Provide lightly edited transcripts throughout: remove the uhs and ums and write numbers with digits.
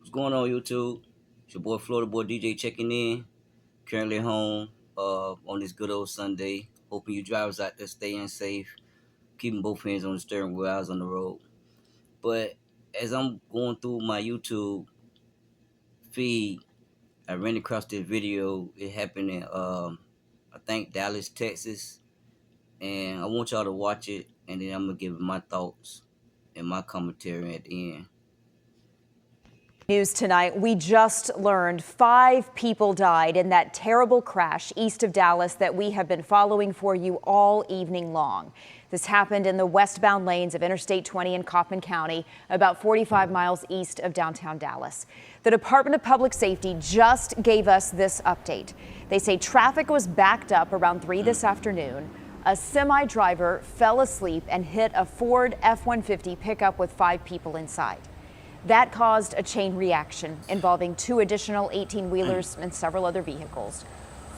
What's going on, YouTube? It's your boy Florida Boy DJ checking in. Currently home on this good old Sunday. Hoping you drivers out there staying safe, keeping both hands on the steering wheel, eyes on the road. But as I'm going through my YouTube feed, I ran across this video. It happened in I think Dallas, Texas, and I want y'all to watch it, and then I'm gonna give my thoughts and my commentary at the end. News tonight, we just learned 5 people died in that terrible crash east of Dallas that we have been following for you all evening long. This happened in the westbound lanes of Interstate 20 in Kaufman County, about 45 miles east of downtown Dallas. The Department of Public Safety just gave us this update. They say traffic was backed up around 3 this afternoon. A semi driver fell asleep and hit a Ford F-150 pickup with 5 people inside. That caused a chain reaction involving 2 additional 18-wheelers and several other vehicles.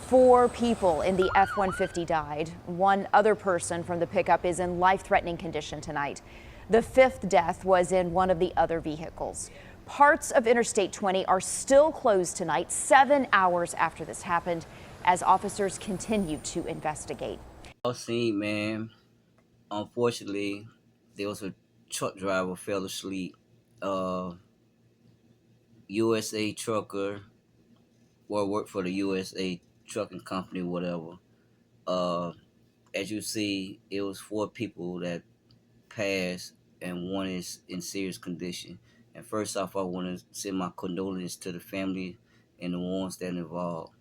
4 people in the F-150 died. 1 other person from the pickup is in life-threatening condition tonight. The 5th death was in one of the other vehicles. Parts of Interstate 20 are still closed tonight, 7 hours after this happened, as officers continue to investigate. I seen, man. Unfortunately, there was a truck driver fell asleep. USA trucker, or worked for the USA trucking company, whatever. Uh, as you see, it was 4 people that passed, and 1 is in serious condition. And first off, I want to send my condolences to the family and the ones that involved.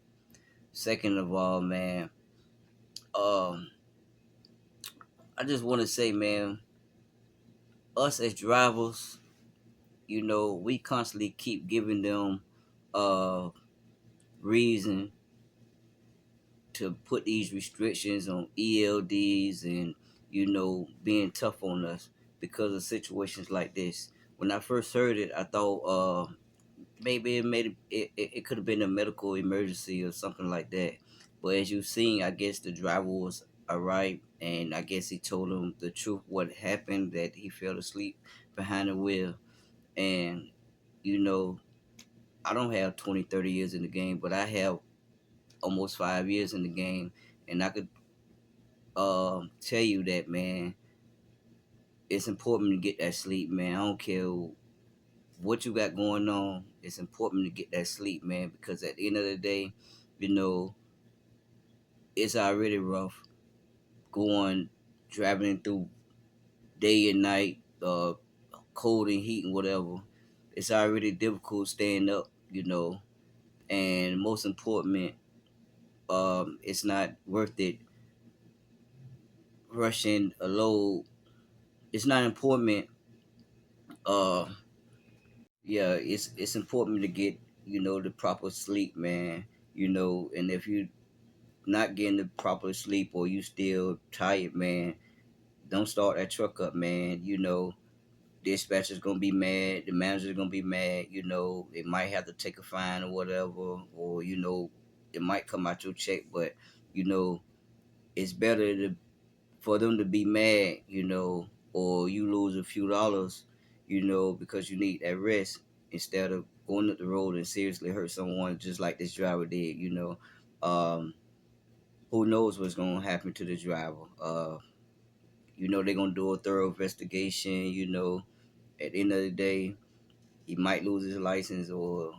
Second of all, man, um, I just want to say, man, us as drivers, we constantly keep giving them reason to put these restrictions on ELDs and being tough on us because of situations like this. When I first heard it, I thought maybe it could have been a medical emergency or something like that. But as you've seen, I guess the driver was alright, and I guess he told him the truth, what happened, that he fell asleep behind the wheel. And you know, I don't have 20, 30 years in the game, but I have almost 5 years in the game, and I could tell you that, man, it's important to get that sleep, man. I don't care what you got going on. It's important to get that sleep, man, because at the end of the day, you know, it's already rough going traveling through day and night, cold and heat and whatever. It's already difficult staying up, and most important, it's not worth it rushing a load. It's not important. Uh, yeah, it's important to get the proper sleep, man. And if you not getting the proper sleep or you still tired, man, don't start that truck up, man. Dispatcher's gonna be mad, the manager's gonna be mad. It might have to take a fine or whatever, or it might come out your check, but you know it's better for them to be mad, or you lose a few dollars, because you need that rest instead of going up the road and seriously hurt someone just like this driver did. Um, who knows what's gonna happen to the driver? They're gonna do a thorough investigation. At the end of the day, he might lose his license or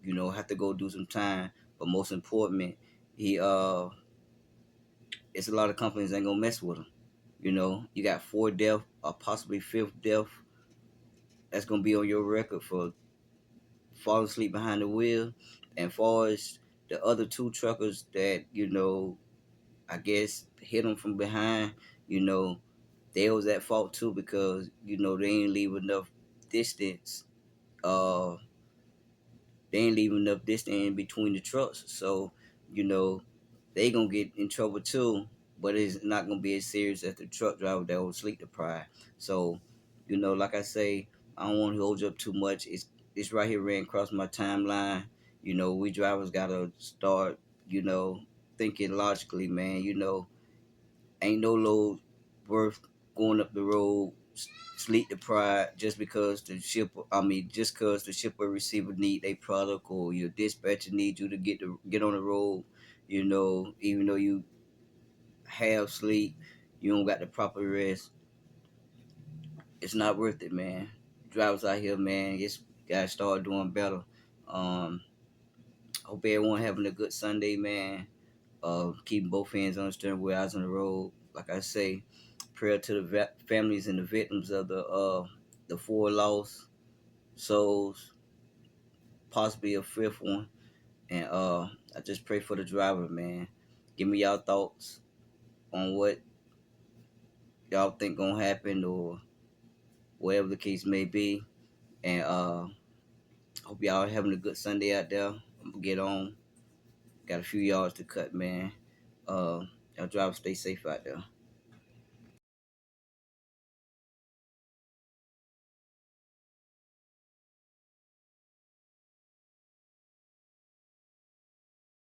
have to go do some time. But most important, he it's a lot of companies ain't gonna mess with him. You got 4 death or possibly 5th death that's gonna be on your record for falling asleep behind the wheel. And far as the other 2 truckers that I guess hit them from behind, you know, they was at fault too because they ain't leave enough distance. Uh, they ain't leave enough distance in between the trucks, so you know they gonna get in trouble too. But it's not gonna be as serious as the truck driver that was sleep deprived. So, like I say, I don't want to hold you up too much. It's right here ran across my timeline. We drivers gotta start, thinking logically, man. Ain't no load worth going up the road sleep deprived just because the shipper. I mean, just because the shipper receiver need a product or your dispatcher need you to get on the road. You know, even though you have sleep, you don't got the proper rest. It's not worth it, man. Drivers out here, man, it's gotta start doing better. Um, Hope everyone having a good Sunday, man. Keeping both hands on the steering wheel, eyes on the road. Like I say, prayer to the families and the victims of the four lost souls, possibly a fifth one. And I just pray for the driver, man. Give me y'all thoughts on what y'all think gonna happen or whatever the case may be. And hope y'all having a good Sunday out there. I'm gonna get on. Got a few yards to cut, man. Y'all drive, stay safe out there.